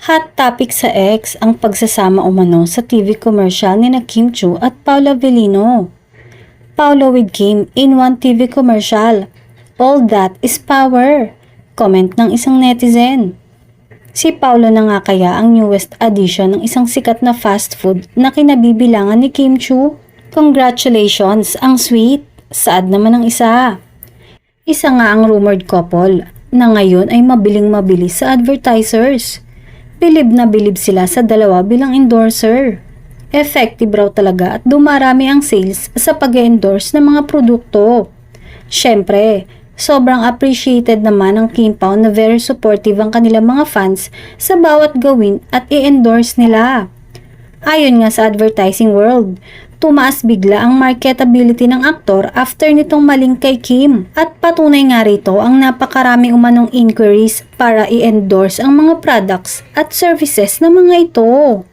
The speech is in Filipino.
Hot topic sa X ang pagsasama umano sa TV commercial ni Kim Chiu at Paolo Avellino. Paolo with Kim in one TV commercial. All that is power. Comment ng isang netizen. Si Paolo na nga kaya ang newest addition ng isang sikat na fast food na kinabibilangan ni Kim Chiu. Congratulations, ang sweet. Sad naman ang isa. Isa nga ang rumored couple na ngayon ay mabiling-mabili sa advertisers. Bilib na bilib sila sa dalawa bilang endorser. Effective raw talaga at dumarami ang sales sa pag-endorse ng mga produkto. Siyempre, sobrang appreciated naman ng Kim Pao na very supportive ang kanilang mga fans sa bawat gawin at i-endorse nila. Ayon nga sa advertising world, tumaas bigla ang marketability ng aktor after nitong maling kay Kim. At patunay nga rito ang napakarami umanong inquiries para i-endorse ang mga products at services ng mga ito.